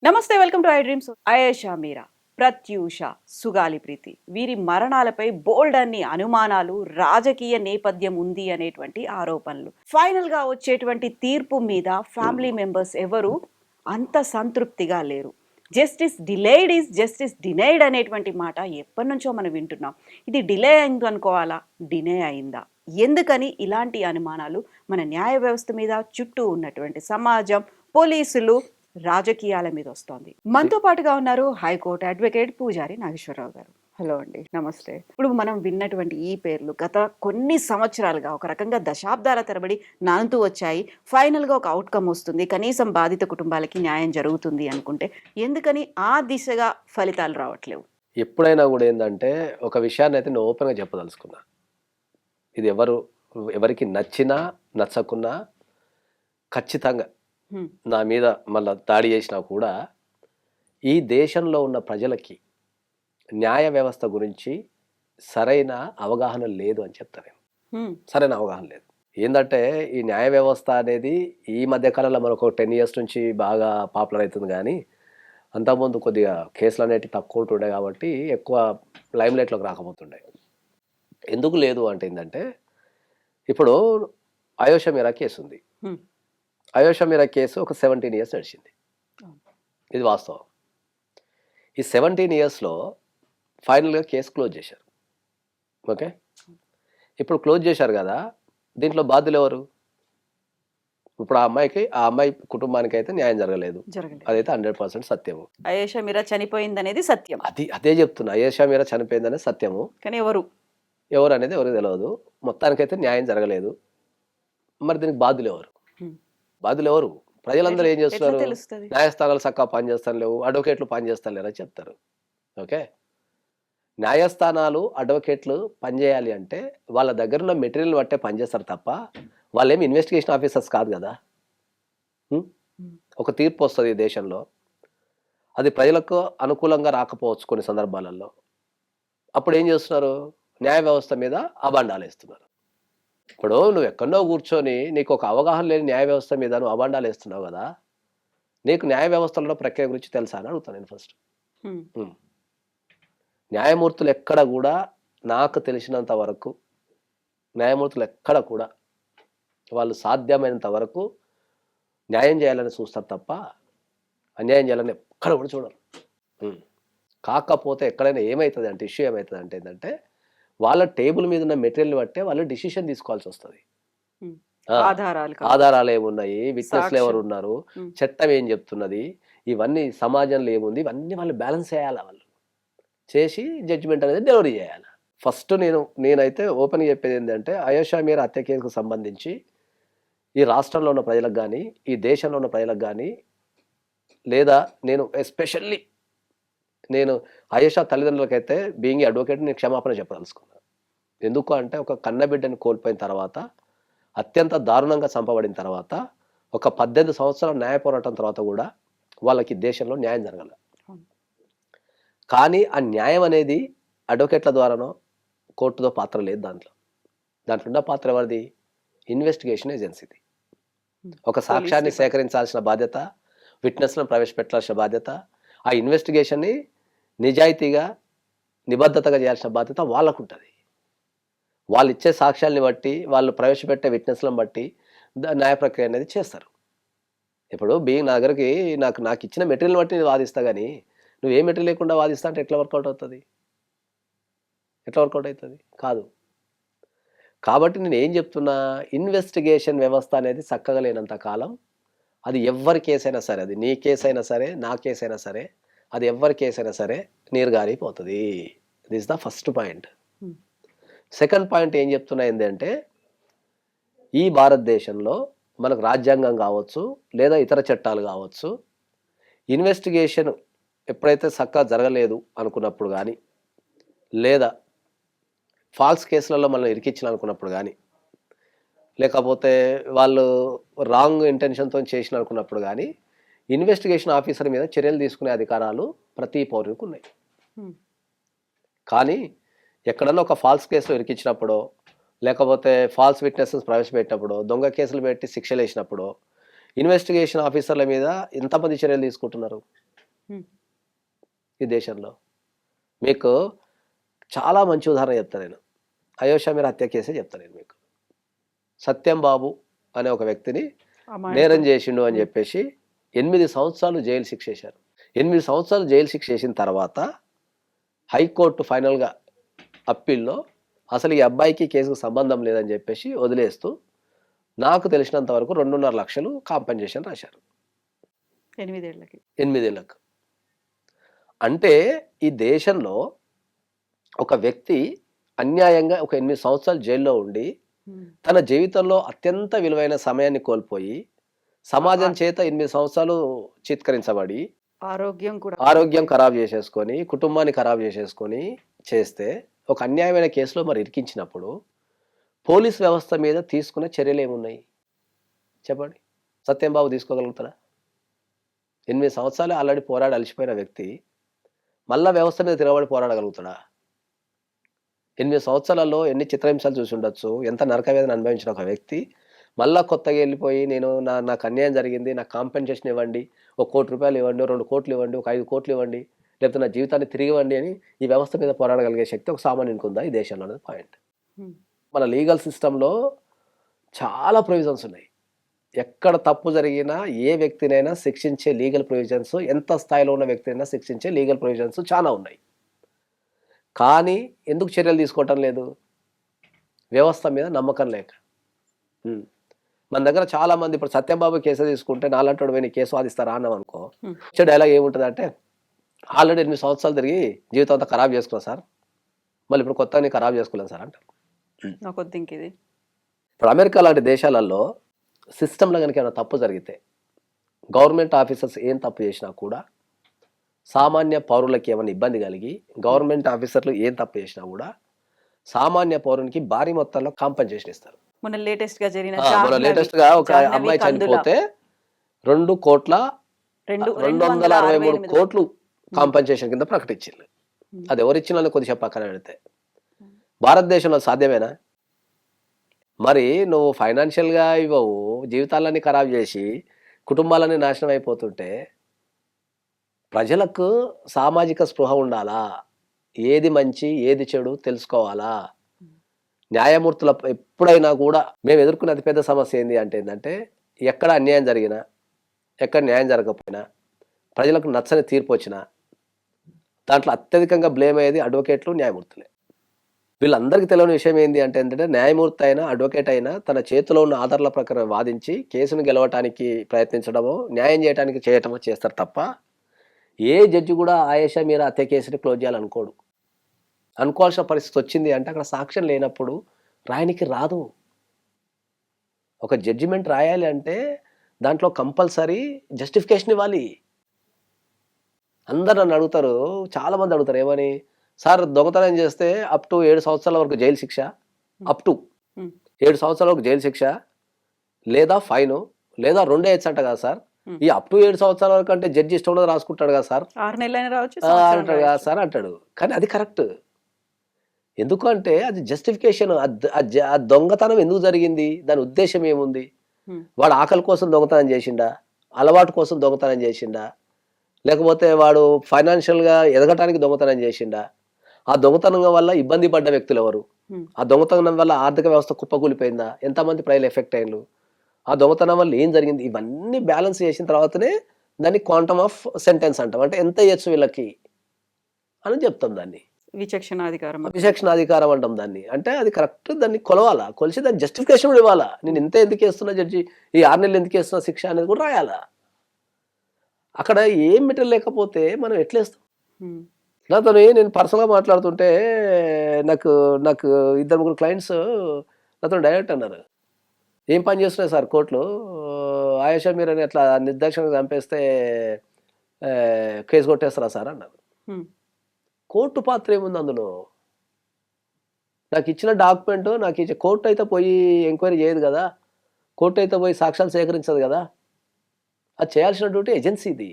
నమస్తే, welcome to I dreams. Ayesha Meera, Pratyusha, Sugali Preethi వీరి మరణాలపై బోల్డ్ అన్ని అనుమానాలు, రాజకీయ నేపథ్యం ఉంది అనేటువంటి ఆరోపణలు. ఫైనల్ గా వచ్చేటువంటి తీర్పు మీద ఫ్యామిలీ మెంబర్స్ ఎవరు అంత సంతృప్తిగా లేరు. Justice delayed is justice denied అనేటువంటి మాట ఎప్పటి నుంచో మనం వింటున్నాం. ఇది డిలే అయింది అనుకోవాలా, డినే అయిందా? ఎందుకని ఇలాంటి అనుమానాలు మన న్యాయ వ్యవస్థ మీద, చుట్టూ ఉన్నటువంటి సమాజం, పోలీసులు, రాజకీయాల మీద వస్తోంది? మనతో పాటుగా ఉన్నారు హైకోర్టు అడ్వకేట్ పూజారి నాగేశ్వరరావు గారు. హలో అండి, నమస్తే. ఇప్పుడు మనం విన్నటువంటి ఈ పేర్లు గత కొన్ని సంవత్సరాలుగా, ఒక రకంగా దశాబ్దాల తరబడి నానుతూ వచ్చాయి. ఫైనల్గా ఒక అవుట్కమ్ వస్తుంది, కనీసం బాధిత కుటుంబాలకి న్యాయం జరుగుతుంది అనుకుంటే ఎందుకని ఆ దిశగా ఫలితాలు రావట్లేవు? ఎప్పుడైనా కూడా ఏంటంటే ఒక విషయాన్ని అయితే నేను ఓపెన్గా చెప్పదలుచుకున్నా. ఇది ఎవరికి నచ్చినా నచ్చకున్నా ఖచ్చితంగా నా మీద మళ్ళీ దాడి చేసినా కూడా ఈ దేశంలో ఉన్న ప్రజలకి న్యాయ వ్యవస్థ గురించి సరైన అవగాహన లేదు అని చెప్తా నేను. సరైన అవగాహన లేదు. ఏంటంటే ఈ న్యాయ వ్యవస్థ అనేది ఈ మధ్యకాలంలో మనకు 10 years నుంచి బాగా పాపులర్ అవుతుంది, కానీ అంతకుముందు కొద్దిగా కేసులు అనేవి తక్కువ ఉంటుండే కాబట్టి ఎక్కువ లైమ్లైట్లోకి రాకపోతుండే. ఎందుకు లేదు అంటే ఏంటంటే, ఇప్పుడు అయోషా మీరా కేసు ఉంది. అయోషా మీరా కేసు ఒక 17 years నడిచింది. ఇది వాస్తవం. ఈ 17 yearsలో ఫైనల్గా కేసు క్లోజ్ చేశారు. ఓకే, ఇప్పుడు క్లోజ్ చేశారు కదా, దీంట్లో బాధ్యులు ఎవరు? ఇప్పుడు ఆ అమ్మాయి కుటుంబానికి అయితే న్యాయం జరగలేదు. అదైతే 100% సత్యము. అయేషా మీరా చనిపోయింది అనేది సత్యం. అదే చెప్తున్నా, అయేషా మీరా చనిపోయింది అనేది సత్యము. కానీ ఎవరు అనేది ఎవరికి తెలియదు. మొత్తానికైతే న్యాయం జరగలేదు. మరి దీనికి బాధ్యులు ఎవరు? ప్రజలందరూ ఏం చేస్తున్నారు? న్యాయస్థానాలు చక్కగా పనిచేస్తాను లేవు, అడ్వకేట్లు పనిచేస్తాను లేరని చెప్తారు. ఓకే, న్యాయస్థానాలు అడ్వకేట్లు పనిచేయాలి అంటే వాళ్ళ దగ్గర ఉన్న మెటీరియల్ బట్టే పనిచేస్తారు తప్ప వాళ్ళేమి ఇన్వెస్టిగేషన్ ఆఫీసర్స్ కాదు కదా. ఒక తీర్పు వస్తుంది ఈ దేశంలో, అది ప్రజలకు అనుకూలంగా రాకపోవచ్చు కొన్ని సందర్భాలలో. అప్పుడు ఏం చేస్తున్నారు? న్యాయ వ్యవస్థ మీద అబాండాలు వేస్తున్నారు. ఇప్పుడు నువ్వు ఎక్కడో కూర్చొని నీకు ఒక అవగాహన లేని న్యాయ వ్యవస్థ మీద నువ్వు అబాండాలు వేస్తున్నావు కదా, నీకు న్యాయ వ్యవస్థలో ప్రక్రియ గురించి తెలుసా అని అడుగుతాను నేను ఫస్ట్. న్యాయమూర్తులు ఎక్కడ కూడా, నాకు తెలిసినంత వరకు న్యాయమూర్తులు ఎక్కడ కూడా వాళ్ళు సాధ్యమైనంత వరకు న్యాయం చేయాలని చూస్తారు తప్ప అన్యాయం చేయాలని ఎక్కడ కూడా చూడరు. కాకపోతే ఎక్కడైనా ఏమవుతుంది అంటే, ఇష్యూ ఏమవుతుంది అంటే ఏంటంటే, వాళ్ళ టేబుల్ మీద ఉన్న మెటీరియల్ బట్టే వాళ్ళు డిసిషన్ తీసుకోవాల్సి వస్తుంది. ఆధారాలు ఏమున్నాయి, విట్నెస్లు ఎవరు ఉన్నారు, చట్టం ఏం చెప్తున్నది, ఇవన్నీ సమాజంలో ఏముంది, ఇవన్నీ వాళ్ళు బ్యాలెన్స్ చేయాలి. వాళ్ళు చేసి జడ్జిమెంట్ అనేది డెలివరీ చేయాలి. ఫస్ట్ నేనైతే ఓపెన్గా చెప్పేది ఏంటంటే, అయోషా మీరా హత్య కేసుకు సంబంధించి ఈ రాష్ట్రంలో ఉన్న ప్రజలకు కానీ, ఈ దేశంలో ఉన్న ప్రజలకు కానీ, లేదా నేను ఎస్పెషల్లీ అయేషా తల్లిదండ్రులకైతే బీయింగ్ అడ్వకేట్ నేను క్షమాపణ చెప్పదలుచుకున్నాను. ఎందుకు అంటే, ఒక కన్నబిడ్డని కోల్పోయిన తర్వాత, అత్యంత దారుణంగా చంపబడిన తర్వాత, ఒక 18 సంవత్సరాల న్యాయ పోరాటం తర్వాత కూడా వాళ్ళకి దేశంలో న్యాయం జరగల. కానీ ఆ న్యాయం అనేది అడ్వకేట్ల ద్వారానో కోర్టుతో పాత్ర లేదు. దాంట్లో ఉన్న పాత్ర ఎవరిది? ఇన్వెస్టిగేషన్ ఏజెన్సీది. ఒక సాక్ష్యాన్ని సేకరించాల్సిన బాధ్యత, విట్నెస్లను ప్రవేశపెట్టాల్సిన బాధ్యత, ఆ ఇన్వెస్టిగేషన్ని నిజాయితీగా నిబద్ధతగా చేయాల్సిన బాధ్యత వాళ్ళకు ఉంటుంది. వాళ్ళు ఇచ్చే సాక్ష్యాలని బట్టి, వాళ్ళు ప్రవేశపెట్టే విట్నెస్లను బట్టి న్యాయ ప్రక్రియ అనేది చేస్తారు. ఇప్పుడు నా దగ్గరికి నాకు ఇచ్చిన మెటీరియల్ బట్టి నేను వాదిస్తా, కానీ నువ్వు ఏ మెటీరియల్ లేకుండా వాదిస్తా అంటే ఎట్లా వర్కౌట్ అవుతుంది? కాదు. కాబట్టి నేను ఏం చెప్తున్నా, ఇన్వెస్టిగేషన్ వ్యవస్థ అనేది చక్కగా లేనంత కాలం అది ఎవరి కేసైనా సరే, అది నీ కేసైనా సరే, నా కేసైనా సరే, అది ఎవరి కేసైనా సరే నీరుగారిపోతుంది. This the first point. Second point ఏం చెప్తున్నా ఏంటంటే, ఈ భారతదేశంలో మనకు రాజ్యాంగం కావచ్చు, లేదా ఇతర చట్టాలు కావచ్చు, ఇన్వెస్టిగేషన్ ఎప్పుడైతే చక్కగా జరగలేదు అనుకున్నప్పుడు కానీ, లేదా ఫాల్స్ కేసులలో మనం ఇరికించిన అనుకున్నప్పుడు కానీ, లేకపోతే వాళ్ళు రాంగ్ ఇంటెన్షన్తో చేసిన అనుకున్నప్పుడు కానీ, ఇన్వెస్టిగేషన్ ఆఫీసర్ మీద చర్యలు తీసుకునే అధికారాలు ప్రతి పౌరునికి ఉన్నాయి. కానీ ఎక్కడన్నా ఒక ఫాల్స్ కేసులో ఇరికించినప్పుడో, లేకపోతే ఫాల్స్ విట్నెసెస్ ప్రవేశపెట్టినప్పుడు, దొంగ కేసులు పెట్టి శిక్షలు వేసినప్పుడు ఇన్వెస్టిగేషన్ ఆఫీసర్ల మీద ఎంతమంది చర్యలు తీసుకుంటున్నారు? హ్మ్. ఈ దేశంలో. మీకు చాలా మంచి ఉదాహరణ చెప్తాను నేను. అయోషా మీరా హత్య కేసే చెప్తాను నేను మీకు. సత్యం బాబు అనే ఒక వ్యక్తిని నేరం చేసిండు అని చెప్పేసి 8 సంవత్సరాలు జైలు శిక్ష వేశారు. 8 సంవత్సరాలు జైలు శిక్ష వేసిన తర్వాత హైకోర్టు ఫైనల్గా అప్పీల్లో అసలు ఈ అబ్బాయికి కేసుకు సంబంధం లేదని చెప్పేసి వదిలేస్తూ నాకు తెలిసినంత వరకు 2.5 లక్షలు కాంపెన్సేషన్ రాశారు 8 ఏళ్ళకి. 8 ఏళ్ళకు. అంటే ఈ దేశంలో ఒక వ్యక్తి అన్యాయంగా ఒక 8 సంవత్సరాలు జైల్లో ఉండి తన జీవితంలో అత్యంత విలువైన సమయాన్ని కోల్పోయి సమాజం చేత 8 సంవత్సరాలు చిత్కరించబడి ఆరోగ్యం ఖరాబ్ చేసేసుకొని కుటుంబాన్ని ఖరాబ్ చేసేసుకొని చేస్తే ఒక అన్యాయమైన కేసులో మరి ఇరికించినప్పుడు పోలీస్ వ్యవస్థ మీద తీసుకున్న చర్యలు ఏమున్నాయి చెప్పండి. సత్యం బాబు తీసుకోగలుగుతారా? 8 సంవత్సరాలు ఆల్రెడీ పోరాడి అలసిపోయిన వ్యక్తి మళ్ళా వ్యవస్థ మీద తిరగబడి పోరాడగలుగుతాడా? 8 సంవత్సరాలలో ఎన్ని చిత్రహింసలు చూసి ఉండొచ్చు, ఎంత నరకవేదన అనుభవించిన ఒక వ్యక్తి మళ్ళా కొత్తగా వెళ్ళిపోయి నేను నాకు అన్యాయం జరిగింది, నాకు కాంపెన్సేషన్ ఇవ్వండి, ₹1 కోటి ఇవ్వండి, 2 కోట్లు ఇవ్వండి, ఒక 5 కోట్లు ఇవ్వండి, లేకపోతే నా జీవితాన్ని తిరిగి ఇవ్వండి అని ఈ వ్యవస్థ మీద పోరాడగలిగే శక్తి ఒక సామాన్యునికి ఉందా ఈ దేశంలో అనేది పాయింట్. మన లీగల్ సిస్టంలో చాలా ప్రొవిజన్స్ ఉన్నాయి. ఎక్కడ తప్పు జరిగినా ఏ వ్యక్తినైనా శిక్షించే లీగల్ ప్రొవిజన్స్, ఎంత స్థాయిలో ఉన్న వ్యక్తినైనా శిక్షించే లీగల్ ప్రొవిజన్స్ చాలా ఉన్నాయి. కానీ ఎందుకు చర్యలు తీసుకోవటం లేదు? వ్యవస్థ మీద నమ్మకం లేక. మన దగ్గర చాలా మంది ఇప్పుడు సత్యంబాబు కేసు తీసుకుంటే నాలంటోడు పోయి కేసు వాదిస్తారా అన్నాం అనుకో, వచ్చే డైలాగ్ ఏముంటుంది అంటే ఆల్రెడీ 8 సంవత్సరాలు తిరిగి జీవితం అంతా ఖరాబ్ చేసుకున్నాం సార్, మళ్ళీ ఇప్పుడు కొత్తగా ఖరాబ్ చేసుకోలేం సార్ అంటారు. ఇప్పుడు అమెరికా లాంటి దేశాలలో సిస్టంలో కనుక ఏమైనా తప్పు జరిగితే గవర్నమెంట్ ఆఫీసర్స్ ఏం తప్పు చేసినా కూడా సామాన్య పౌరులకి ఏమైనా ఇబ్బంది కలిగి గవర్నమెంట్ ఆఫీసర్లు ఏం తప్పు చేసినా కూడా సామాన్య పౌరునికి భారీ మొత్తంలో కాంపెన్సేషన్ ఇస్తారు. మొన్న లేటెస్ట్ గా ఒక అమ్మాయి చనిపోతే 2,263 కోట్లు కాంపెన్సేషన్ కింద ప్రకటించింది. అది ఎవరు ఇచ్చిన కొద్దిగా పక్కన పెడితే భారతదేశంలో సాధ్యమేనా? మరి నువ్వు ఫైనాన్షియల్గా ఇవ్వవు, జీవితాలన్నీ ఖరాబ్ చేసి కుటుంబాలన్నీ నాశనం అయిపోతుంటే ప్రజలకు సామాజిక స్పృహ ఉండాలా, ఏది మంచి ఏది చెడు తెలుసుకోవాలా. న్యాయమూర్తుల ఎప్పుడైనా కూడా మేము ఎదుర్కొనే అతిపెద్ద సమస్య ఏంటంటే ఎక్కడ అన్యాయం జరిగినా ఎక్కడ న్యాయం జరగకపోయినా ప్రజలకు నచ్చని తీర్పు వచ్చినా దాంట్లో అత్యధికంగా బ్లేమ్ అయ్యేది అడ్వకేట్లు, న్యాయమూర్తులే. వీళ్ళందరికీ తెలియని విషయం ఏంటంటే న్యాయమూర్తి అయినా అడ్వకేట్ అయినా తన చేతిలో ఉన్న ఆధారాల ప్రకారం వాదించి కేసును గెలవటానికి ప్రయత్నించడమో న్యాయం చేయటమో చేస్తారు తప్ప ఏ జడ్జి కూడా ఆయేషా మీరా హత్య కేసుని క్లోజ్ చేయాలనుకోడు. అనుకోవాల్సిన పరిస్థితి వచ్చింది అంటే అక్కడ సాక్ష్యం లేనప్పుడు రాయనికి రాదు. ఒక జడ్జిమెంట్ రాయాలి అంటే దాంట్లో కంపల్సరీ జస్టిఫికేషన్ ఇవ్వాలి. అందరు నన్ను అడుగుతారు, చాలా మంది అడుగుతారు ఏమని, సార్ దొంగతనం చేస్తే అప్ టు 7 సంవత్సరాల వరకు జైలు శిక్ష, అప్ టు 7 సంవత్సరాల వరకు జైలు శిక్ష లేదా ఫైను లేదా 2 వేయచ్చు అంట కదా సార్. ఈ అప్ టు 7 సంవత్సరాల వరకు అంటే జడ్జి ఇష్టం ఉన్నది రాసుకుంటాడు కదా సార్, 6 నెలలైనా రావచ్చు అంటాడు కదా సార్ అంటాడు. కానీ అది కరెక్ట్. ఎందుకంటే అది జస్టిఫికేషన్. ఆ దొంగతనం ఎందుకు జరిగింది, దాని ఉద్దేశం ఏముంది, వాడు ఆకలి కోసం దొంగతనం చేసిండా, అలవాటు కోసం దొంగతనం చేసిండా, లేకపోతే వాడు ఫైనాన్షియల్గా ఎదగటానికి దొంగతనం చేసిండా, ఆ దొంగతనం వల్ల ఇబ్బంది పడ్డ వ్యక్తులు ఎవరు, ఆ దొంగతనం వల్ల ఆర్థిక వ్యవస్థ కుప్పకూలిపోయిందా, ఎంతమంది ప్రజలు ఎఫెక్ట్ అయ్యారు, ఆ దొంగతనం వల్ల ఏం జరిగింది, ఇవన్నీ బ్యాలెన్స్ చేసిన తర్వాతనే దాన్ని క్వాంటమ్ ఆఫ్ సెంటెన్స్ అంటాం. అంటే ఎంత ఇయ్యచ్చు వీళ్ళకి అని చెప్తాం. దాన్ని విచక్షణాధికారం అంటాం దాన్ని. అంటే అది కరెక్ట్, దాన్ని కొలవాలా, కొలిసి దాన్ని జస్టిఫికేషన్ కూడా ఇవ్వాలా. నేను ఇంత ఎందుకు వేస్తున్నా జడ్జి, ఈ 6 నెలలు ఎందుకు వేస్తున్నా శిక్ష అనేది కూడా రాయాలా. అక్కడ ఏం మెటీరియల్ లేకపోతే మనం ఎట్లేస్తాం. నాతో నేను పర్సనల్గా మాట్లాడుతుంటే నాకు 2-3 క్లయింట్స్ నాతో డైరెక్ట్ అన్నారు, ఏం పని చేస్తున్నాయి సార్ కోర్టులో, ఆయేషా మీరని అట్లా నిర్దాక్షిణ్యంగా చంపేస్తే కేసు కొట్టేస్తారా సార్ అన్నారు. కోర్టు పాత్ర ఏముంది అందులో? నాకు ఇచ్చిన డాక్యుమెంట్ నాకు ఇచ్చే కోర్టు అయితే పోయి ఎంక్వైరీ చేయదు కదా, కోర్టు అయితే పోయి సాక్ష్యాలు సేకరించదు కదా. అది చేయాల్సిన డ్యూటీ ఏజెన్సీది,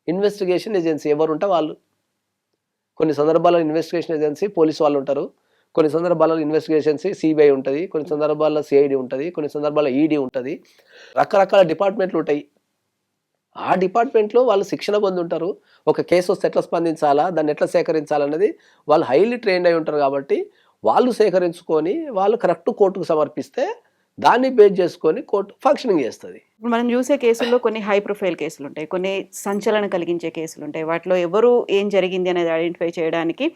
ఇన్వెస్టిగేషన్ ఏజెన్సీ. ఎవరు ఉంటే వాళ్ళు. కొన్ని సందర్భాల్లో ఇన్వెస్టిగేషన్ ఏజెన్సీ పోలీసు వాళ్ళు ఉంటారు, కొన్ని సందర్భాల్లో ఇన్వెస్టిగేషన్స్ సిబిఐ ఉంటుంది, కొన్ని సందర్భాల్లో సిఐడి ఉంటుంది, కొన్ని సందర్భాల్లో ఈడీ ఉంటుంది, రకరకాల డిపార్ట్మెంట్లు ఉంటాయి. ఆ డిపార్ట్మెంట్లో వాళ్ళు శిక్షణ పొంది ఉంటారు. ఒక కేసు వస్తే ఎట్లా స్పందించాలా, దాన్ని ఎట్లా సేకరించాలన్నది వాళ్ళు హైలీ ట్రైన్డ్ అయి ఉంటారు కాబట్టి, వాళ్ళు సేకరించుకొని వాళ్ళు కరెక్ట్ కోర్టుకు సమర్పిస్తే దాన్ని బేస్ చేసుకొని కోర్టు ఫంక్షనింగ్ చేస్తది. ఇప్పుడు మనం చూసే కేసుల్లో కొన్ని హై ప్రొఫైల్ కేసులుంటాయి. కొన్ని సంచలనం కలిగించే కేసులుంటాయి. వాటిలో ఎవరు ఏం జరిగింది అనేది ఐడెంటిఫై చేయడానికి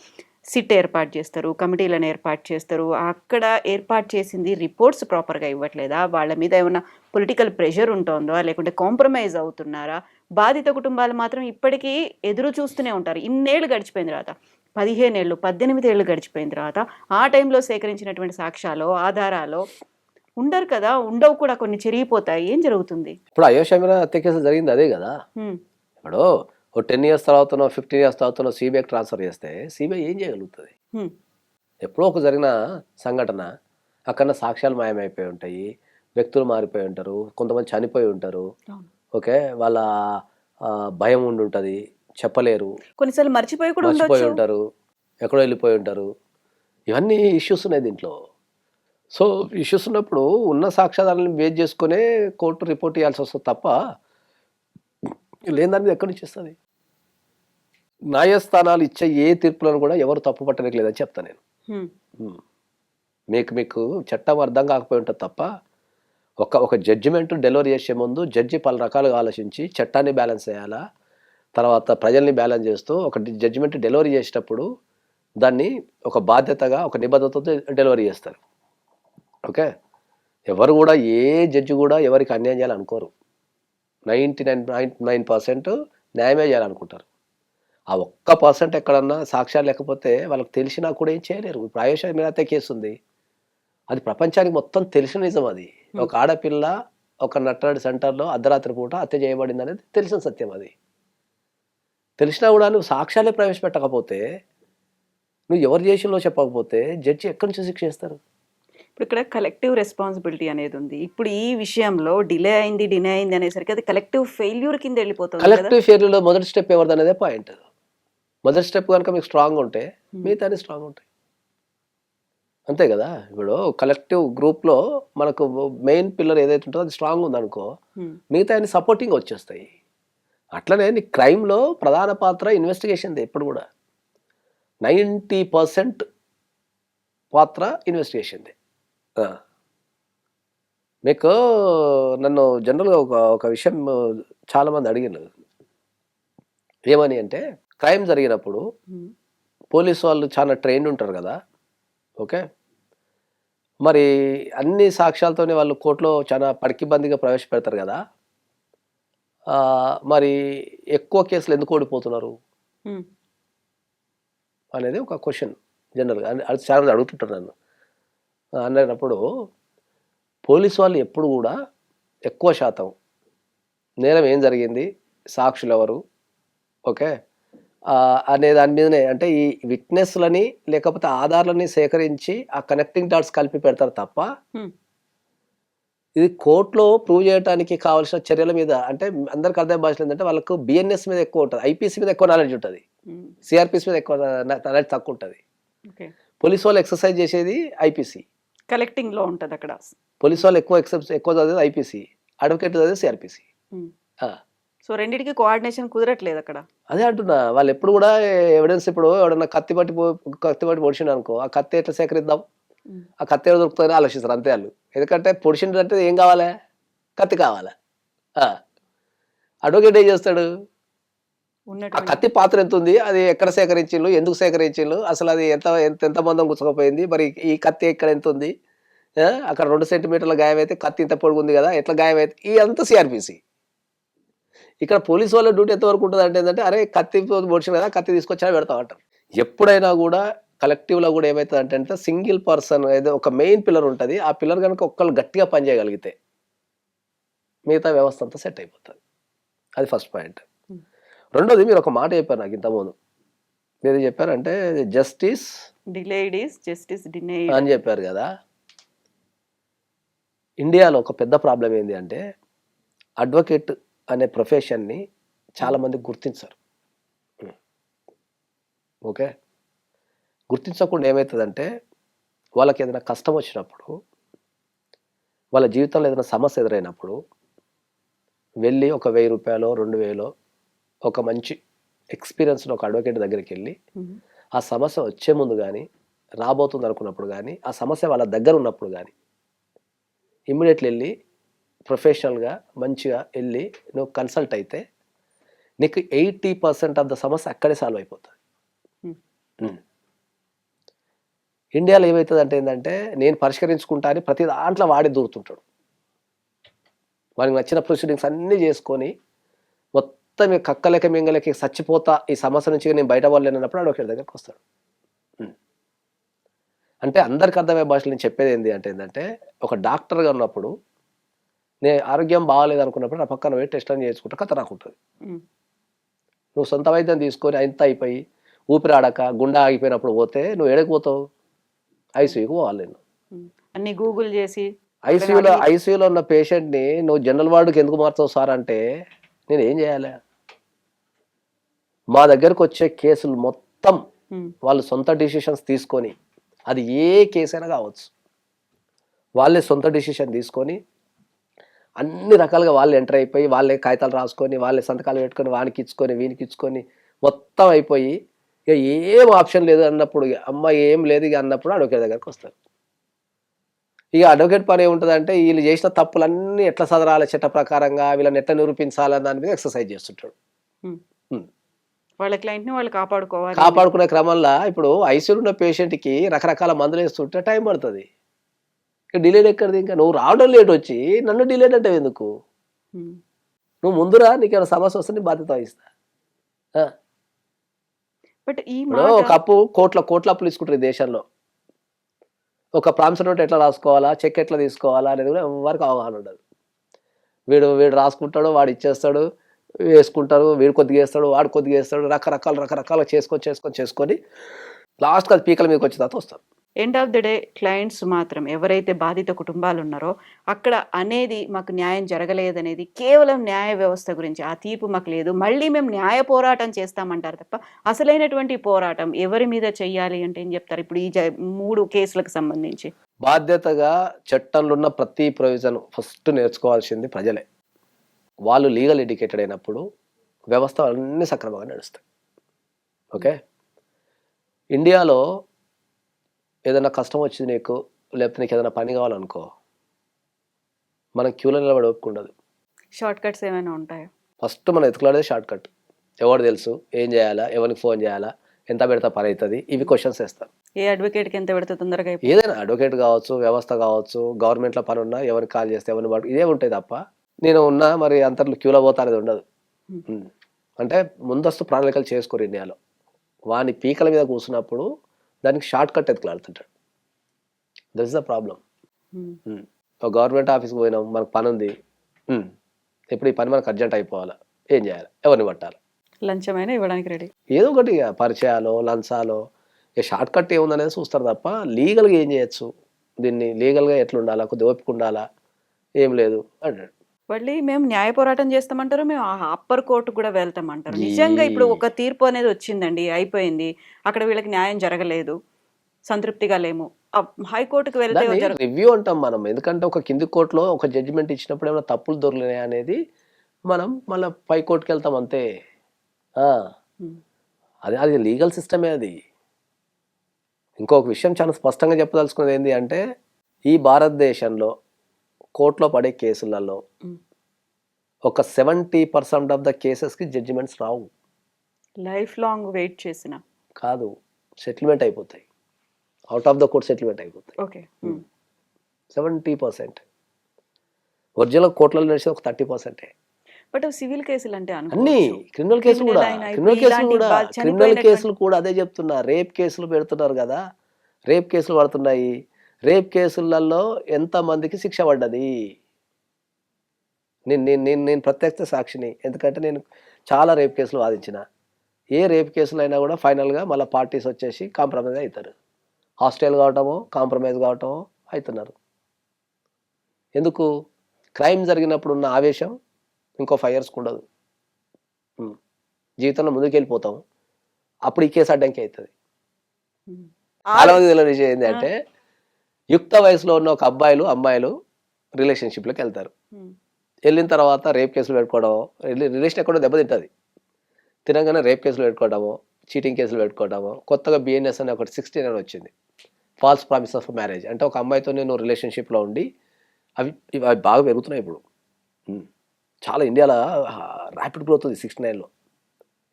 సిట్ ఏర్పాటు చేస్తారు. కమిటీలను ఏర్పాటు చేస్తారు. అక్కడ ఏర్పాటు చేసింది రిపోర్ట్స్ ప్రాపర్‌గా ఇవ్వట్లేదా? వాళ్ళ మీద ఏమన్నా పొలిటికల్ ప్రెషర్ ఉంటోందా? లేకుంటే కాంప్రమైజ్ అవుతున్నారా? బాధిత కుటుంబాలు మాత్రం ఇప్పటికీ ఎదురు చూస్తూనే ఉంటారు. ఇన్నేళ్లు గడిచిపోయిన తర్వాత 15 ఏళ్ళు, 18 ఏళ్ళు గడిచిపోయిన తర్వాత ఆ టైంలో సేకరించినటువంటి సాక్ష్యాలో, ఆధారాలో ఉండరు కదా! ఉండవు కూడా కొన్ని చెరిగిపోతాయి. ఏం జరుగుతుంది? ఇప్పుడు అయోష మీనా హత్య కేసు జరిగింది అదే కదా! హ్మ్. ఇప్పుడు ఓ 10 ఇయర్స్ తర్వాతనో, 15 ఇయర్స్ తర్వాతనో సీబీఐకి ట్రాన్స్‌ఫర్ చేస్తే సీబీఐ ఏం చేయగలుగుతది? హ్మ్. ఎప్పుడో ఒక జరిగిన సంఘటన. అక్కడ సాక్ష్యాలు మాయమైపోయి ఉంటాయి. వ్యక్తులు మారిపోయి ఉంటారు. కొంతమంది చనిపోయి ఉంటారు. అవును. ఓకే. వాళ్ళ భయం ఉండుంటది. చెప్పలేరు. కొన్నిసార్లు మర్చిపోయి కూడా మర్చిపోయి ఉండొచ్చు. ఉంటారు. ఎక్కడో వెళ్ళిపోయి ఉంటారు. ఇవన్నీ ఇష్యూస్ ఉన్నాయి దీంట్లో. సో, ఇష్యూస్ ఉన్నప్పుడు ఉన్న సాక్ష్యాధారాలను బేస్ చేసుకునే కోర్టు రిపోర్ట్ ఇయ్యాల్సి వస్తది తప్ప, లేని దాని మీద ఎక్కడి నుంచి ఇస్తది? న్యాయస్థానాలు ఇచ్చే ఏ తీర్పులను కూడా ఎవరు తప్పు పట్టడానికి లేదని చెప్తా నేను. హ్మ్. హ్మ్. మీకు చట్టం అర్థం కాకపోయి ఉంటది తప్ప, ఒక జడ్జిమెంట్ డెలివరీ చేసే ముందు జడ్జి పలు రకాలుగా ఆలోచించి చట్టాన్ని బ్యాలెన్స్ చేయాలా, తర్వాత ప్రజల్ని బ్యాలెన్స్ చేస్తూ ఒక జడ్జిమెంట్ డెలివరీ చేసేటప్పుడు దాన్ని ఒక బాధ్యతగా, ఒక నిబద్ధతతో డెలివరీ చేస్తారు. ఓకే. ఎవరు కూడా ఏ జడ్జి కూడా ఎవరికి అన్యాయం చేయాలనుకోరు. 99% న్యాయమే చేయాలనుకుంటారు. ఆ ఒక్క పర్సెంట్ ఎక్కడన్నా సాక్ష్యాలు లేకపోతే వాళ్ళకి తెలిసినా కూడా ఏం చేయలేరు. ఇప్పుడు ఆయేషా మీనాతే కేసు ఉంది. అది ప్రపంచానికి మొత్తం తెలిసిన నిజం అది. ఒక ఆడపిల్ల ఒక నట్టనడి సెంటర్‌లో అర్ధరాత్రి పూట హత్య చేయబడిందనేది తెలిసిన సత్యం అది. తెలిసినా కూడా నువ్వు సాక్ష్యాలే ప్రవేశపెట్టకపోతే, నువ్వు ఎవరు చేసిల్లో చెప్పకపోతే జడ్జి ఎక్కడి నుంచి శిక్ష ఏస్తారు? ఇప్పుడు ఇక్కడ కలెక్టివ్ రెస్పాన్సిబిలిటీ అనేది ఉంది. ఇప్పుడు ఈ విషయంలో డిలే అయింది అనేసరికి అది కలెక్టివ్ ఫెయిల్యూర్ కింద వెళ్ళిపోతుంది కదా! కలెక్టివ్ ఫెయిల్యూర్‌లో మొదటి స్టెప్ ఎవరిదనేదే పాయింట్. మొదటి స్టెప్ గనుక మీకు స్ట్రాంగ్‌గా ఉంటే మిగతాన్ని స్ట్రాంగ్ ఉంటాయి. అంతే కదా! ఇప్పుడు కలెక్టివ్ గ్రూప్‌లో మనకు మెయిన్ పిల్లర్ ఏదైతే ఉంటదో అది స్ట్రాంగ్ ఉందనుకో, హ్మ్. మిగతాయన్ని సపోర్టింగ్ వచ్చేస్తాయి. అట్లనే నీ క్రైమ్‌లో ప్రధాన పాత్ర ఇన్వెస్టిగేషన్‌దే ఎప్పుడు కూడా. 90% పాత్ర ఇన్వెస్టిగేషన్‌దే. ఆ! మీకు నన్ను జనరల్‌గా ఒక విషయం చాలామంది అడిగిర్రు. ఏమని అంటే, క్రైమ్ జరిగినప్పుడు హ్మ్. పోలీసు వాళ్ళు చాలా ట్రైన్డ్ ఉంటారు కదా! ఓకే. మరి అన్ని సాక్ష్యాలతోని వాళ్ళు కోర్ట్‌లో చాలా పడికిబందిగా ప్రవేశపెడతారు కదా! మరి ఎక్కువ కేసులు ఎందుకు ఓడిపోతున్నారు? హ్మ్. అనేది ఒక క్వెషన్ జనరల్‌గా. అది చాలా మంది అడుగుతుంటారు నన్ను. అన్నప్పుడు పోలీసు వాళ్ళు ఎప్పుడు కూడా ఎక్కువ శాతం నేరం ఏం జరిగింది? సాక్షులెవరు? ఓకే. అనే దాని మీదనే అంటే ఈ విట్‌నెస్‌లని లేకపోతే ఆధారాలని సేకరించి ఆ కనెక్టింగ్ డాట్స్ కలిపి పెడతారు తప్ప, హ్మ్. ఇది కోర్ట్‌లో ప్రూవ్ చేయటానికి కావాల్సిన చర్యల మీద అంటే అందరికి అర్థమయ్యే భాషలో ఏందంటే వాళ్ళకు బిఎన్ఎస్ మీద ఎక్కువ ఉంటది. ఐపీసీ మీద ఎక్కువ నాలెడ్జ్ ఉంటది. హ్మ్. సీఆర్‌పీసీ మీద ఎక్కువ నాలెడ్జ్ తక్కువ ఉంటది. ఓకే. పోలీసు వాళ్ళు ఎక్సర్సైజ్ చేసేది ఐపీసీ. కలెక్టింగ్‌లో ఉంటదక్కడ. పోలీసు వాళ్ళు ఎక్కువ చదివేది ఐపీసీ. అడ్వకేట్ చదివేది సీఆర్‌పీసీ. హ్మ్. ఆ! సో రెండిటికి కోఆర్డినేషన్ కుదరట్లేదక్కడ. అదే అంటున్నా. వాళ్ళెప్పుడు గూడా ఎవిడెన్స్ ఇప్పుడు ఎవడన్నా కత్తి పట్టి పొడిచిండనుకో, ఆ కత్తి ఎట్లా సేకరిద్దాం? హ్మ్. ఆ కత్తి ఏడ దొరుకుతదని ఆలోచిస్తారు అంతే ఆళ్ళు. ఎందుకంటే పొడిచిండంటే ఏం కావాలే? కత్తి కావాలే. ఆ! అడ్వొకేట్ ఏం చేస్తాడు? ఆ ఉన్నటువంటి కత్తి పాత్ర ఎంతుంది? అది ఎక్కడ సేకరించిల్లు? ఎందుకు సేకరించిల్లు? అసలది ఎంత మందం గుచ్చకపోయింది? మరి ఈ కత్తి ఇక్కడ ఎంతుంది? అక్కడ 2 సెంటీమీటర్ల గాయమైతే కత్తి ఇంత పొడుగుంది గదా! ఎట్లా గాయమైంది? ఇదంతా సీఆర్‌పీసీ. ఇక్కడ పోలీసు వాళ్ళ డ్యూటీ ఎంతవరకు ఉంటదంటే ఏందంటే, అరే! కత్తితోని పొడిచిండు కదా! కత్తి తీసుకొచ్చి ఆడ పెడతాం అంటారు. ఎప్పుడైనా గూడా కలెక్టివ్‌లో గూడా ఏమైతదంటే సింగిల్ పర్సన్ ఏదో ఒక మెయిన్ పిల్లర్ ఉంటది. ఆ పిల్లర్ గనుక ఒక్కళ్ళు గట్టిగా పని చేయగలిగితే, మిగతా వ్యవస్థ అంతా సెట్ అయిపోతది. అది ఫస్ట్ పాయింట్. హ్మ్. రెండోది మీరొక మాట చెప్పారు నాకు ఇంతకుముందు. ఏది చెప్పారంటే justice delayed is justice denied. అని చెప్పారు గదా! ఇండియాలో ఒక పెద్ద ప్రాబ్లమ్ ఏంది అంటే, అడ్వకేట్ అనే ప్రొఫెషన్‌ని హ్మ్. చాలా మంది గుర్తించరు. హ్మ్. ఓకే. గుర్తించకుండా ఏమైతదంటే, వాళ్ళకేదైనా కష్టం వచ్చినప్పుడు, వాళ్ళ జీవితంలో ఏదైనా సమస్య ఎదురైనప్పుడు, వెళ్ళి ఒక 1000 రూపాయలు 2000 ఒక మంచి ఎక్స్పీరియన్స్ ఒక అడ్వకేట్ దగ్గరికి వెళ్ళి ఆ సమస్య వచ్చే ముందు కానీ రాబోతుంది అనుకున్నప్పుడు కానీ ఆ సమస్య వాళ్ళ దగ్గర ఉన్నప్పుడు కానీ ఇమ్మీడియట్లీ వెళ్ళి ప్రొఫెషనల్గా మంచిగా వెళ్ళి నువ్వు కన్సల్ట్ అయితే నీకు 80% ఆఫ్ ద సమస్య అక్కడే సాల్వ్ అయిపోతుంది. ఇండియాలో ఏమవుతుంది అంటే ఏంటంటే నేను పరిష్కరించుకుంటా అని ప్రతి దాంట్లో వాడి దూరుతుంటాడు. వానికి నచ్చిన ప్రొసీడింగ్స్ అన్నీ చేసుకొని మొత్తం కక్కలేక మింగలేక చచ్చిపోతా ఈ సమస్య నుంచి నేను బయట వాళ్ళేనప్పుడు అడ్వకేట్ దగ్గరికి వస్తాడు. అంటే అందరికి అర్థమయ్యే భాషలో నేను చెప్పేది ఏంటంటే ఒక డాక్టర్గా ఉన్నప్పుడు నేను ఆరోగ్యం బాగాలేదు అనుకున్నప్పుడు నా పక్కన పోయి టెస్ట్ అని చేసుకుంటా కథ రాకుంటుంది. నువ్వు సొంత వైద్యం తీసుకొని అంత అయిపోయి ఊపిరాడక గుండె ఆగిపోయినప్పుడు పోతే నువ్వు ఏడకపోతావు? ఐసీయూకి పోవాలి. నేను అన్ని గూగుల్ చేసి ఐసీయూలో ఉన్న పేషెంట్ని నువ్వు జనరల్ వార్డుకి ఎందుకు మార్చావు సార్ అంటే నేను ఏం చేయాలి? మా దగ్గరకు వచ్చే కేసులు మొత్తం వాళ్ళు సొంత డిసిషన్స్ తీసుకొని, అది ఏ కేసు అయినా కావచ్చు, వాళ్ళే సొంత డిసిషన్ తీసుకొని అన్ని రకాలుగా వాళ్ళు ఎంటర్ అయిపోయి వాళ్ళే కాగితాలు రాసుకొని వాళ్ళే సంతకాలు పెట్టుకొని వానికి ఇచ్చుకొని వీనికి ఇచ్చుకొని మొత్తం అయిపోయి ఇక ఏం ఆప్షన్ లేదు అన్నప్పుడు, అమ్మ ఏం లేదు ఇక అన్నప్పుడు అడ్వకేట్ దగ్గరికి వస్తారు. ఇక అడ్వకేట్ పని ఏముంటుందంటే వీళ్ళు చేసిన తప్పులన్నీ ఎట్లా సదరాలి చట్ట ప్రకారంగా, వీళ్ళని ఎట్లా నిరూపించాలని దాని మీద ఎక్సర్సైజ్ చేస్తుంటాడు. వాళ్ళ క్లయింట్ని వాళ్ళు కాపాడుకునే క్రమంలో ఇప్పుడు ఐసీయూలో ఉన్న పేషెంట్కి రకరకాల మందులు వేస్తుంటే టైం పడుతుంది. డిలేడ్ ఎక్కడిది? ఇంకా నువ్వు రావడం లేట్ వచ్చి నన్ను డిలేడ్ అంటే ఎందుకు? నువ్వు ముందురా, నీకు ఏమైనా సమస్య వస్తే నీ బాధ్యత వహిస్తా. బట్ ఒకప్పుడు కోట్ల అప్పులు తీసుకుంటారు ఈ దేశంలో. ఒక ప్రామిసరీ నోట్ ఎట్లా రాసుకోవాలా, చెక్ ఎట్లా తీసుకోవాలా అనేది కూడా ఎవరికి అవగాహన ఉండదు. వీడు రాసుకుంటాడు, వాడు ఇచ్చేస్తాడు, వేసుకుంటారు, వీడు కొద్దిగా వేస్తాడు, వాడు కొద్దిగా వేస్తాడు, రకరకాల చేసుకొని లాస్ట్ అది పీకల మీదకి వచ్చిన తర్వాత వస్తారు. End of the day clients మాత్రం ఎవరైతే బాధిత కుటుంబాలు ఉన్నారో అక్కడ అనేది మాకు న్యాయం జరగలేదనేది కేవలం న్యాయ వ్యవస్థ గురించి, ఆ తీర్పు మాకు లేదు, మళ్ళీ మేము న్యాయ పోరాటం చేస్తామంటారు తప్ప అసలైనటువంటి పోరాటం ఎవరి మీద చెయ్యాలి అంటే ఏం చెప్తారు? ఇప్పుడు ఈ 3 కేసులకు సంబంధించి బాధ్యతగా చట్టంలో ఉన్న ప్రతి ప్రొవిజన్ ఫస్ట్ నేర్చుకోవాల్సింది ప్రజలే. వాళ్ళు లీగల్ ఎడ్యుకేటెడ్ అయినప్పుడు వ్యవస్థ అన్నీ సక్రమంగా నడుస్తాయి. ఓకే, ఇండియాలో ఏదైనా కష్టం వచ్చింది నీకు, లేకపోతే నీకు ఏదైనా పని కావాలనుకో, మనం క్యూలో నిలబడి ఒప్పుకుండదు. షార్ట్ కట్స్ ఏమైనా ఉంటాయా? ఫస్ట్ మనం ఎత్తుకులాడేది షార్ట్ కట్. ఎవరు తెలుసు, ఏం చేయాలా, ఎవరికి ఫోన్ చేయాలా, ఎంత పెడితే పని అవుతుంది, ఇవి క్వశ్చన్స్ వేస్తారు. ఏ అడ్వకేట్కి ఎంత పెడితే తొందరగా? ఏదైనా అడ్వకేట్ కావచ్చు, వ్యవస్థ కావచ్చు, గవర్నమెంట్లో పని ఉన్నా ఎవరికి కాల్ చేస్తే ఎవరిని పడు ఇదే ఉంటాయి తప్ప నేను ఉన్నా మరి అంతర్లు క్యూలో పోతా అనేది ఉండదు. అంటే ముందస్తు ప్రణాళికలు చేసుకోరు ఇండియాలో. వాని పీకల మీద కూర్చున్నప్పుడు దానికి షార్ట్ కట్ ఎత్తుకులాడుతుంటాడు. That is the problem. ఒక గవర్నమెంట్ ఆఫీస్కి పోయినాం, మనకు పని ఉంది, ఇప్పుడు ఈ పని మనకు అర్జెంట్ అయిపోవాలా, ఏం చేయాలి, ఎవరిని పట్టాలి? లంచమైనా ఇవ్వడానికి రెడీ, ఏదో ఒకటి ఇక పరిచయాలు లంచాలు, ఇక షార్ట్ కట్ ఏముందనేది చూస్తారు తప్ప లీగల్గా ఏం చేయొచ్చు, దీన్ని లీగల్గా ఎట్లా ఉండాలా, కొద్దిగా ఓపిక ఉండాలా, ఏం లేదు అంటాడు. మళ్ళీ మేము న్యాయ పోరాటం చేస్తామంటారు, మేము అప్పర్ కోర్టు కూడా వెళ్తామంటారు. నిజంగా ఇప్పుడు ఒక తీర్పు అనేది వచ్చిందండి, అయిపోయింది, అక్కడ వీళ్ళకి న్యాయం జరగలేదు, సంతృప్తిగా లేము, హైకోర్టుకు వెళ్తే రివ్యూ అంటాం మనం. ఎందుకంటే ఒక కింది కోర్టులో ఒక జడ్జిమెంట్ ఇచ్చినప్పుడు ఏమైనా తప్పులు దొరికినాయి అనేది మనం మళ్ళీ పై కోర్టుకి వెళ్తాం అంతే. అది లీగల్ సిస్టమే. అది ఇంకొక విషయం చాలా స్పష్టంగా చెప్పదలుచుకున్నది ఏంటి అంటే, ఈ భారతదేశంలో కోర్టులో పడే కేసులలో ఒక 70% ఆఫ్ ద కేసెస్కి జడ్జిమెంట్స్ రావు. లైఫ్ లాంగ్ వెయిట్ చేసిన కాదు, సెటిల్మెంట్ అయిపోతాయి, out of the court settlement అయిపోతాయి. ఓకే, 70%. ఒరిజినల్ కోర్టులలో నడిచి ఒక 30%. బట్ సివిల్ కేసులు అంటే అన్ని క్రిమినల్ కేసులు కూడా అదే చెప్తున్నా. రేప్ కేసులు పెడుతున్నారు కదా, రేప్ కేసులు పడుతున్నాయి. రేప్ కేసులలో ఎంతమందికి శిక్ష పడ్డది? నేను ప్రత్యక్ష సాక్షిని. ఎందుకంటే నేను చాలా రేప్ కేసులు వాదించిన. ఏ రేప్ కేసులు అయినా కూడా ఫైనల్గా మళ్ళీ పార్టీస్ వచ్చేసి కాంప్రమైజ్ అవుతారు. హాస్టల్ కావటమో కాంప్రమైజ్ కావటమో అవుతున్నారు. ఎందుకు? క్రైమ్ జరిగినప్పుడు ఉన్న ఆవేశం ఇంకో 5 yearsకి ఉండదు. జీవితంలో ముందుకు వెళ్ళిపోతాం, అప్పుడు ఈ కేసు అడ్డంకి అవుతుంది. చాలా మంది తెలియని విషయం ఏంటంటే, యుక్త వయసులో ఉన్న ఒక అమ్మాయిలు రిలేషన్షిప్లోకి వెళ్తారు. వెళ్ళిన తర్వాత రేప్ కేసులు పెట్టుకోవడమో, రిలేషన్ ఎక్కడో దెబ్బతింటుంది, తినగానే రేప్ కేసులు పెట్టుకోవడమో, చీటింగ్ కేసులు పెట్టుకోవడమో. కొత్తగా బిఎన్ఎస్ అని ఒకటి 16 అని వచ్చింది, ఫాల్స్ ప్రామిస్ ఆఫ్ మ్యారేజ్. అంటే ఒక అమ్మాయితో నేను రిలేషన్షిప్లో ఉండి అవి బాగా పెరుగుతున్నాయి ఇప్పుడు. చాలా ఇండియాలో ర్యాపిడ్ గ్రోత్ ఉంది 69లో.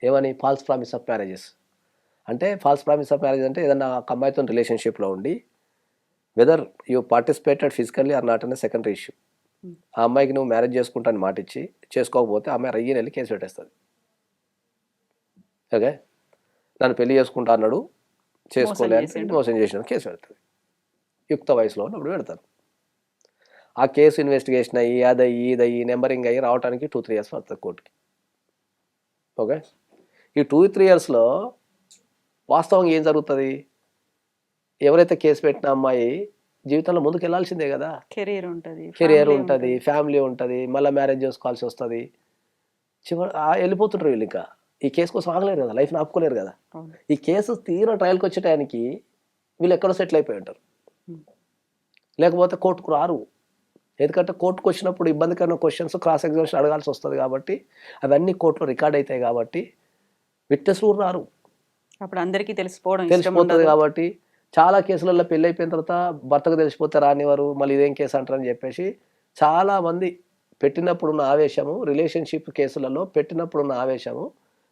ఏమని? False promise of marriages. అంటే ఫాల్స్ ప్రామిస్ ఆఫ్ మ్యారేజ్ అంటే ఏదన్నా ఒక అమ్మాయితో రిలేషన్షిప్లో ఉండి whether you participated physically or not అనే సెకండరీ ఇష్యూ. ఆ అమ్మాయికి నువ్వు మ్యారేజ్ చేసుకుంటాను మాట ఇచ్చి చేసుకోకపోతే ఆ అమ్మాయి రయ్యని వెళ్ళి కేసు పెట్టేస్తుంది. ఓకే, నన్ను పెళ్లి చేసుకుంటా అన్నాడు, చేసుకోలే అని మోసం చేసిన కేసు పెడుతుంది. యుక్త వయసులో ఉన్నప్పుడు పెడతారు. ఆ కేసు ఇన్వెస్టిగేషన్ అయ్యి అదయ్యి ఇదయ్యి నెంబరింగ్ అయ్యి రావడానికి 2-3 years పడుతుంది కోర్టుకి. ఓకే, ఈ 2-3 yearsలో వాస్తవంగా ఏం జరుగుతుంది? ఎవరైతే కేసు పెట్టిన అమ్మాయి జీవితంలో ముందుకు వెళ్ళాల్సిందే కదా. కెరీర్ ఉంటుంది, ఫ్యామిలీ ఉంటుంది, మళ్ళీ మ్యారేజ్ చేసుకోవాల్సి వస్తుంది. చివరి వెళ్ళిపోతుంటారు వీళ్ళు. ఇంకా ఈ కేసు కోసం ఆగలేరు కదా, లైఫ్ని ఆపుకోలేరు కదా. ఈ కేసు తీరా ట్రయల్కి వచ్చే టైంకి వీళ్ళు ఎక్కడో సెటిల్ అయిపోయి ఉంటారు, లేకపోతే కోర్టుకు రారు. ఎందుకంటే కోర్టుకు వచ్చినప్పుడు ఇబ్బందికరమైన క్వశ్చన్స్, క్రాస్ ఎగ్జామినేషన్ అడగాల్సి వస్తుంది కాబట్టి అవన్నీ కోర్టులో రికార్డ్ అవుతాయి కాబట్టి విట్నెస్లు రారు. అప్పుడు అందరికీ తెలిసిపోతుంది కాబట్టి చాలా కేసులలో పెళ్ళి అయిపోయిన తర్వాత భర్తకు తెలిసిపోతే రానివారు, మళ్ళీ ఇదేం కేసు అంటారని చెప్పేసి చాలామంది పెట్టినప్పుడున్న ఆవేశము, రిలేషన్షిప్ కేసులలో పెట్టినప్పుడున్న ఆవేశము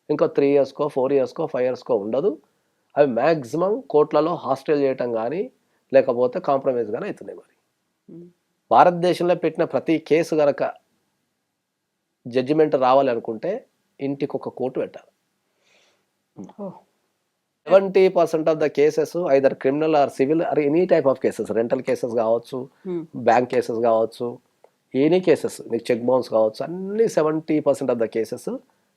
ఇంకో 3 yearsకో 4 yearsకో 5 yearsకో ఉండదు. అవి మ్యాక్సిమం కోర్టులలో హాస్టల్ చేయటం కానీ లేకపోతే కాంప్రమైజ్ కానీ అవుతున్నాయి. మరి భారతదేశంలో పెట్టిన ప్రతి కేసు కనుక జడ్జిమెంట్ రావాలి అనుకుంటే ఇంటికి ఒక కోర్టు పెట్టాలి. 70% of the cases either criminal or civil or any type of cases, rental cases కావచ్చు, బ్యాంక్ కేసెస్ కావచ్చు, ఎనీ కేసెస్, నీకు చెక్ బౌన్స్ కావచ్చు, అన్ని 70% ఆఫ్ ద కేసెస్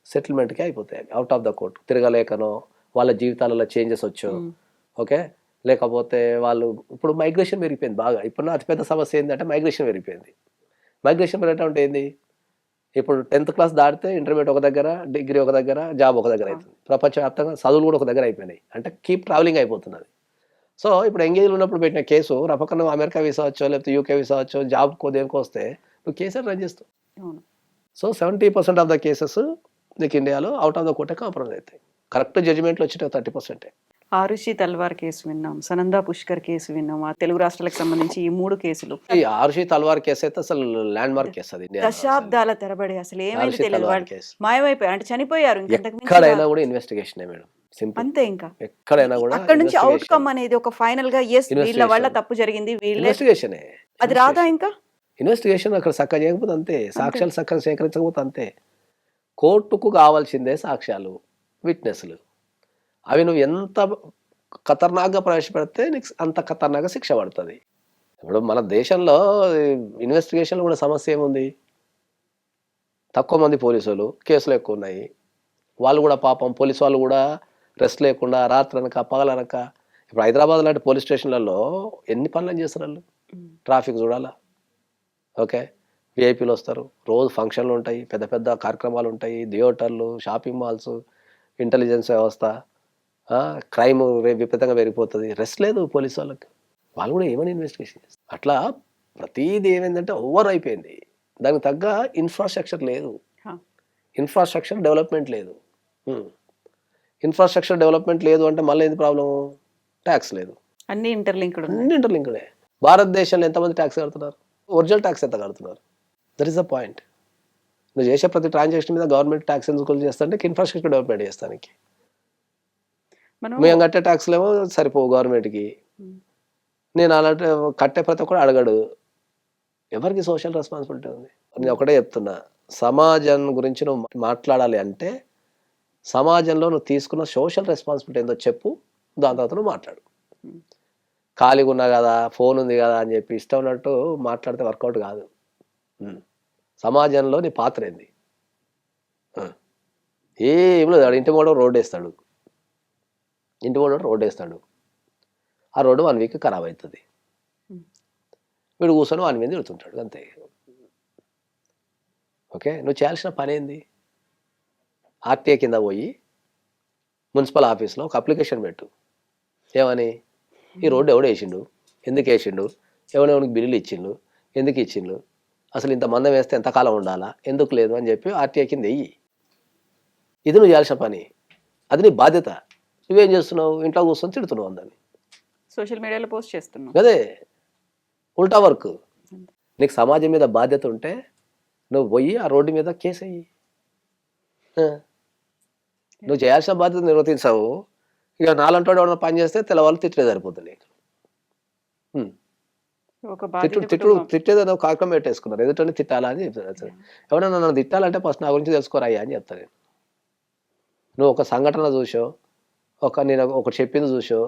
సెటిల్మెంట్కి అయిపోతాయి అవుట్ ఆఫ్ ద కోర్ట్. తిరగలేకనో వాళ్ళ జీవితాలలో చేంజెస్ వచ్చో, ఓకే, లేకపోతే వాళ్ళు ఇప్పుడు మైగ్రేషన్ పెరిగిపోయింది బాగా. ఇప్పుడు అతిపెద్ద సమస్య ఏంటంటే మైగ్రేషన్ పెరిగిపోయింది. మైగ్రేషన్ పెరగటం అంటే ఏంది? ఇప్పుడు 10th క్లాస్ దాటితే ఇంటర్మీడియట్ ఒక దగ్గర, డిగ్రీ ఒక దగ్గర, జాబ్ ఒక దగ్గర అవుతుంది. ప్రపంచవ్యాప్తంగా చదువులు కూడా ఒక దగ్గర అయిపోయినాయి. అంటే కీప్ ట్రావెలింగ్ అయిపోతున్నది. సో ఇప్పుడు ఎంగేజ్లో ఉన్నప్పుడు పెట్టిన కేసు రపకన్న అమెరికా వీసా వచ్చో లేకపోతే యూకే వీసా వచ్చో జాబ్కో దేనికో వస్తే నువ్వు కేసీఆర్ రన్ చేస్తావు. సో 70% ఆఫ్ ద కేసెస్ నీకు ఇండియాలో అవుట్ ఆఫ్ ద కోర్టే కాంప్రమైజ్ అవుతాయి. కరెక్ట్ జడ్జిమెంట్లు వచ్చి 30%. ఆరుషి తల్వార్ కేసు విన్నాం, సనందా పుష్కర్ కేసు విన్నాం. ఆ తెలుగు రాష్ట్రాలకు సంబంధించి ఈ 3 కేసులు. ఈ ఆరుషి తల్వార్ కేసు అయితే అసలు ల్యాండ్ మార్క్ కేసు. అది దశాబ్దాల తరబడి అసలు ఏమైంది తెలియదు, మాయమైపోయారు, అంటే చనిపోయారు. ఎక్కడైనా కూడా ఇన్వెస్టిగేషన్ మేడం, సింపుల్ అంతే. ఇంకా ఎక్కడైనా కూడా అక్కడ నుంచి అవుట్కమ్ అనేది ఒక ఫైనల్ గా ఎస్ వీళ్ళ వల్ల తప్పు జరిగింది, ఇన్వెస్టిగేషన్ అది రాదా? ఇంకా ఇన్వెస్టిగేషన్ అక్కడ చక్కగా చేయకపోతే అంతే, సాక్ష్యాలు చక్కగా సేకరించకపోతే అంతే. కోర్టుకు కావాల్సిందే సాక్ష్యాలు, విట్నెస్లు. అవి నువ్వు ఎంత ఖతర్నాక్గా ప్రవేశపెడితే నీకు అంత ఖతర్నాక్గా శిక్ష పడుతుంది. ఇప్పుడు మన దేశంలో ఇన్వెస్టిగేషన్లో కూడా సమస్య ఏముంది? తక్కువ మంది పోలీసులు, కేసులు ఎక్కువ ఉన్నాయి. వాళ్ళు కూడా పాపం పోలీసు వాళ్ళు కూడా రెస్ట్ లేకుండా రాత్రనక పగలనక. ఇప్పుడు హైదరాబాద్ లాంటి పోలీస్ స్టేషన్లలో ఎన్ని పనులు చేస్తారు వాళ్ళు? ట్రాఫిక్ చూడాలా, ఓకే, విఐపీలు వస్తారు, రోజు ఫంక్షన్లు ఉంటాయి, పెద్ద పెద్ద కార్యక్రమాలు ఉంటాయి, థియేటర్లు, షాపింగ్ మాల్స్, ఇంటెలిజెన్స్ వ్యవస్థ, క్రైమ్ విపరీతంగా పెరిగిపోతుంది. రెస్ట్ లేదు పోలీసు వాళ్ళకి. వాళ్ళు కూడా ఏమైనా ఇన్వెస్టిగేషన్ చేస్తారు. అట్లా ప్రతిదీ ఏమైందంటే ఓవర్ అయిపోయింది. దానికి తగ్గ ఇన్ఫ్రాస్ట్రక్చర్ లేదు, ఇన్ఫ్రాస్ట్రక్చర్ డెవలప్మెంట్ లేదు. ఇన్ఫ్రాస్ట్రక్చర్ డెవలప్మెంట్ లేదు అంటే మళ్ళీ ఏంది ప్రాబ్లము? ట్యాక్స్ లేదు, అన్ని ఇంటర్లింక్డే. భారతదేశంలో ఎంతమంది ట్యాక్స్ కడుతున్నారు? ఒరిజినల్ ట్యాక్స్ ఎంత కడుతున్నారు? That is the point. నువ్వు చేసే ప్రతి ట్రాన్సాక్షన్ మీద గవర్నమెంట్ ట్యాక్స్ ఎందుకు చేస్తానంటే ఇన్ఫ్రాస్ట్రక్చర్ డెవలప్మెంట్ చేస్తానికి. మేము కట్టే ట్యాక్స్లు ఏమో సరిపోవు గవర్నమెంట్కి. నేను అలాంటి కట్టే ప్రతి ఒక్కరు అడగడు. ఎవరికి సోషల్ రెస్పాన్సిబిలిటీ ఉంది? నేను ఒకటే చెప్తున్నా, సమాజం గురించి నువ్వు మాట్లాడాలి అంటే సమాజంలో నువ్వు తీసుకున్న సోషల్ రెస్పాన్సిబిలిటీ ఏందో చెప్పు, దాని తర్వాత నువ్వు మాట్లాడు. ఖాళీగా ఉన్నా కదా, ఫోన్ ఉంది కదా అని చెప్పి ఇష్టం ఉన్నట్టు మాట్లాడితే వర్కౌట్ కాదు. సమాజంలో నీ పాత్ర ఏంది? ఏం లేదు. ఇంటి కూడా రోడ్డు వేస్తాడు, ఆ రోడ్డు 1 week ఖరాబ్ అవుతుంది. వీడు కూర్చొని 1 మీద తిడుతుంటాడు, అంతే. ఓకే, నువ్వు చేయాల్సిన పని ఏంది? ఆర్టీఏ కింద పోయి మున్సిపల్ ఆఫీస్లో ఒక అప్లికేషన్ పెట్టు. ఏమని? ఈ రోడ్డు ఎవడు వేసిండు, ఎందుకు వేసిండు, ఎవరికి బిల్లులు ఇచ్చిండు, ఎందుకు ఇచ్చిండు, అసలు ఇంత మందం వేస్తే ఎంతకాలం ఉండాలా, ఎందుకు లేదు అని చెప్పి ఆర్టీఐ కింద వెయ్యి. ఇది నువ్వు చేయాల్సిన పని, అది నీ బాధ్యత. నువ్వేం చేస్తున్నావు, ఇంట్లో కూర్చొని తిడుతున్నావు అందరినీ, సోషల్ మీడియాలో పోస్ట్ చేస్తున్నావు. అదే ఉల్టా వర్క్. నీకు సమాజం మీద బాధ్యత ఉంటే నువ్వు పోయి ఆ రోడ్డు మీద కేసు అయ్యి, నువ్వు చేయాల్సిన బాధ్యత నిర్వర్తించావు. ఇక నాలంటో ఎవరైనా పని చేస్తే తెల్లవాళ్ళు తిట్టే సరిపోతుంది. ఒక బాధ్యత తిట్టేదో కార్యక్రమం పెట్టేసుకున్నారు, ఎదుటని తిట్టాలా అని చెప్తాను. సరే ఎవరైనా నన్ను తిట్టాలంటే ఫస్ట్ నా గురించి తెలుసుకోరాయ్యా అని చెప్తాను నేను. నువ్వు ఒక సంఘటన చూసో, నేను ఒకటి చెప్పింది చూసో,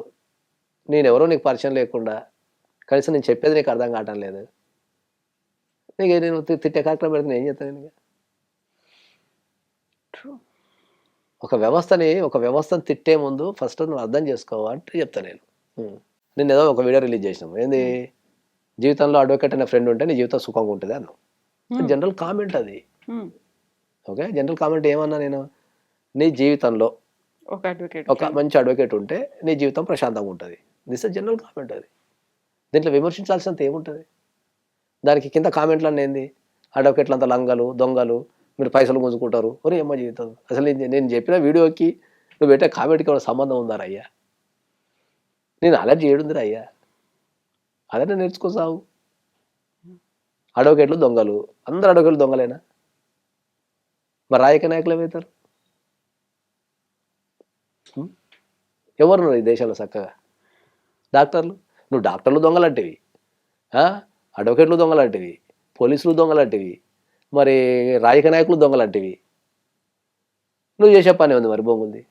నేనెవరో నీకు పరిచయం లేకుండా, కనీసం నేను చెప్పేది నీకు అర్థం కావటం లేదు, నీకు నేను తిట్టే కార్యక్రమం పెడితే నేను ఏం చేస్తాను? నేను ఒక వ్యవస్థను తిట్టే ముందు ఫస్ట్ నువ్వు అర్థం చేసుకోవాలంటే చెప్తాను నేను. నేను ఏదో ఒక వీడియో రిలీజ్ చేసినాము, ఏంది జీవితంలో అడ్వకేట్ అనే ఫ్రెండ్ ఉంటే నీ జీవితం సుఖంగా ఉంటుంది అన్నావు. జనరల్ కామెంట్ అది. ఓకే, జనరల్ కామెంట్ ఏమన్నా నేను, నీ జీవితంలో ఒక మంచి అడ్వకేట్ ఉంటే నీ జీవితం ప్రశాంతంగా ఉంటుంది. This is general comment. అది దీంట్లో విమర్శించాల్సినంత ఏముంటుంది? దానికి కింద కామెంట్లు అన్నీ ఏంది, అడ్వకేట్లు అంతా లంగలు దొంగలు, మీరు పైసలు గుంజుకుంటారు, ఒరే అమ్మ జీవితం. అసలు నేను చెప్పిన వీడియోకి నువ్వు పెట్టే కామెంట్కి ఏమైనా సంబంధం ఉందా అయ్యా? నేను అలర్జీ ఏడుందిరా అయ్యా, అదే నేర్చుకోసావు. అడ్వకేట్లు దొంగలు, అందరు అడ్వకేట్లు దొంగలేనా? మరి రాజకీయ నాయకులు ఏమవుతారు? ఎవరున్నారు ఈ దేశంలో చక్కగా? డాక్టర్లు, నువ్వు డాక్టర్లు దొంగలంటివి, అడ్వకేట్లు దొంగలంటివి, పోలీసులు దొంగలంటివి, మరి రాజకీయ నాయకులు దొంగలంటివి. నువ్వు చేసే పని ఉంది మరి బొంగుంది.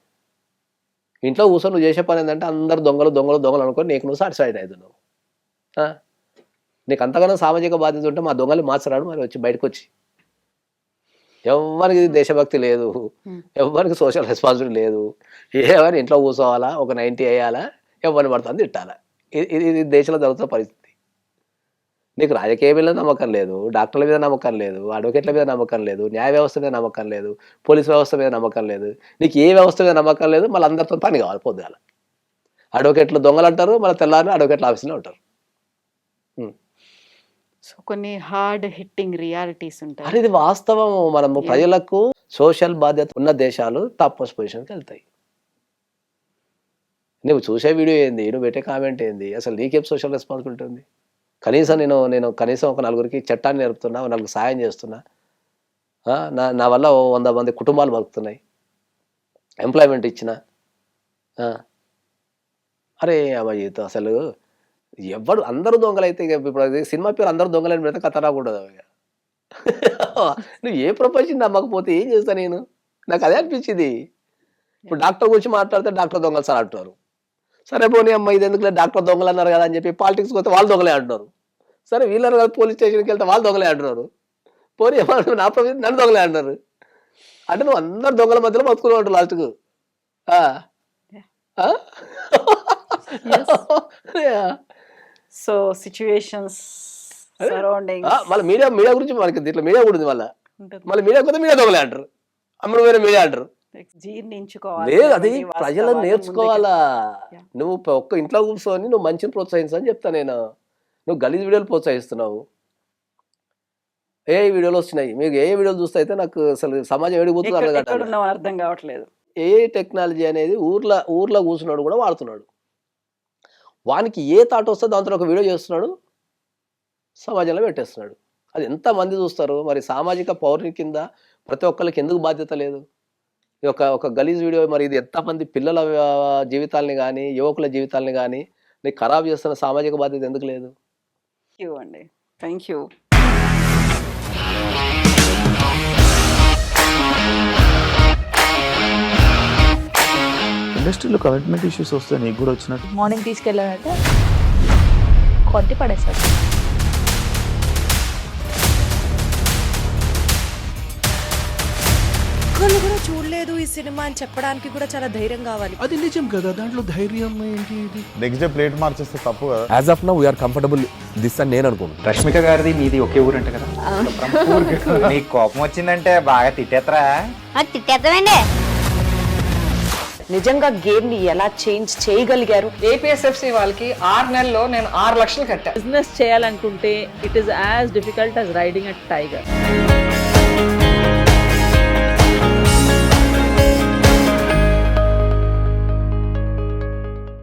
ఇంట్లో కూర్చొని నువ్వు చేసే పని ఏంటంటే అందరు దొంగలు దొంగలు దొంగలు అనుకొని నీకు నువ్వు సాటిస్ఫైడ్ అవుతున్నావు. నీకు అంతగానో సామాజిక బాధ్యత ఉంటే మా దొంగలు మార్చరాడు మరి వచ్చి బయటకు వచ్చి. ఎవరికి దేశభక్తి లేదు, ఎవరికి సోషల్ రెస్పాన్సిబిలిటీ లేదు, ఏమైనా ఇంట్లో కూర్చోవాలా, ఒక 90 వేయాలా, ఎవరిని పడుతుంది తిట్టాలా. ఇది దేశంలో జరుగుతున్న పరిస్థితి. నీకు రాజకీయ మీద నమ్మకం లేదు, డాక్టర్ల మీద నమ్మకం లేదు, అడ్వకేట్ల మీద నమ్మకం లేదు, న్యాయ వ్యవస్థ మీద నమ్మకం లేదు, పోలీస్ వ్యవస్థ మీద నమ్మకం లేదు, నీకు ఏ వ్యవస్థ మీద నమ్మకం లేదు. మళ్ళీ అందరితో పని కావాలి. పొద్దుగాల అడ్వకేట్లు దొంగలు అంటారు, మళ్ళీ తెల్లారి అడ్వకేట్ల ఆఫీస్లో ఉంటారు. సో కొన్ని హార్డ్ హిట్టింగ్ రియాలిటీస్ ఉంటాయి. అది ఇది వాస్తవం. మనము ప్రజలకు సోషల్ బాధ్యత ఉన్న దేశాలు టాప్ మోస్ట్ పొజిషన్కి వెళ్తాయి. నువ్వు చూసే వీడియో ఏంది, నువ్వు పెట్టే కామెంట్ ఏంది, అసలు నీకేం సోషల్ రెస్పాన్సిబిలిటీ ఉంది? కనీసం నేను కనీసం ఒక నలుగురికి చట్టాన్ని నేర్పుతున్నా, నలుగురికి సాయం చేస్తున్నా, నా వల్ల 100 మంది కుటుంబాలు బతుకుతున్నాయి, ఎంప్లాయ్మెంట్ ఇచ్చిన. అరే అమ్మ జీవితం అసలు ఎవడు అందరూ దొంగలైతే ఇప్పుడు అది సినిమా పేరు అందరూ దొంగలని పెడితే కథ రాకూడదు. నువ్వు ఏ ప్రపంచం నమ్మకపోతే ఏం చేస్తా నేను? నాకు అదే అనిపించింది. ఇప్పుడు డాక్టర్ గురించి మాట్లాడితే డాక్టర్ దొంగలు సార్ అంటున్నారు. సరే పోనీ అమ్మ ఇది ఎందుకు లేదు, డాక్టర్ దొంగలు అన్నారు కదా అని చెప్పి పాలిటిక్స్కి పోతే వాళ్ళు దొంగలే అంటున్నారు. సరే వీళ్ళన్నారు కదా పోలీస్ స్టేషన్కి వెళ్తే వాళ్ళు దొంగలే అంటున్నారు. పోనీ ఏమన్నా నా ప్రపంచం నన్ను దొంగలే అంటున్నారు. అంటే నువ్వు అందరు దొంగల మధ్యలో బతుకున్నావు అంటారు లాస్ట్కు. సో సిచ్యువేషన్స్ సరౌండింగ్ మళ్ళీ మీడియా గురించి మనకి దీంట్లో మీడియా కూడా ఉంది. మళ్ళీ మీడియా కొత్త మీడియా దొంగలే అంటారు, అమ్మడు వేరే మీడియా అంటారు. జీర్ణించుకోవాలి. లేదు, అది ప్రజలను నేర్చుకోవాలా. నువ్వు ఒక్క ఇంట్లో కూర్చొని నువ్వు మంచిని ప్రోత్సహించని చెప్తా నేను. నువ్వు గలీజ్ వీడియోలు ప్రోత్సహిస్తున్నావు. ఏ వీడియోలు వస్తున్నాయి మీకు? ఏ వీడియోలు చూస్తే అయితే నాకు అసలు సమాజం ఏడిపోతుంది అర్థం కావట్లేదు. ఏ టెక్నాలజీ అనేది ఊర్లో కూర్చున్నాడు కూడా వాడుతున్నాడు. వానికి ఏ థాట్ వస్తే దాంతో ఒక వీడియో చేస్తున్నాడు, సమాజంలో పెట్టేస్తున్నాడు. అది ఎంతమంది చూస్తారు? మరి సామాజిక పౌరుని కింద ప్రతి ఒక్కరికి ఎందుకు బాధ్యత లేదు? ఒక గలీజ్ వీడియో మరి ఇది ఎంతమంది పిల్లల జీవితాలని కానీ యువకుల జీవితాలని కానీ నీకు ఖరాబ్ చేస్తున్న సామాజిక బాధ్యత ఎందుకు లేదు? అండి, థ్యాంక్ యూ. ఇండస్ట్రీలో కమిట్మెంట్ ఇష్యూస్ వస్తే నీకు కూడా వచ్చినట్టు? మార్నింగ్ తీసుకెళ్ళానంటే కొట్టి పడేస్తారు. ఒక్కళ్ళు కూడా చూడలేదు ఈ సినిమా అని చెప్పడానికి కూడా చాలా ధైర్యం కావాలి. అది నిజం కదా, దాంట్లో ధైర్యం ఏంటి? నెక్స్ట్ డే ప్లేట్ మార్చేస్తే తప్పు కదా. As of now we are comfortable this అని నేను అనుకుంటున్నాను. రష్మిక గారిది మీది ఒకే ఊరు అంట కదా? నీకు కోపం వచ్చిందంటే బాగా తిట్టేత్తరా? తిట్టేద్దామండి. నిజంగా గేమ్ ని ఎలా చేంజ్ చేయగలిగారు? ఏపీఎస్ఎఫ్సి వాళ్ళకి 6 నెలల్లో నేను 6 లక్షలు కట్టా. బిజినెస్ చేయాలనుకుంటే it is as difficult as riding a tiger.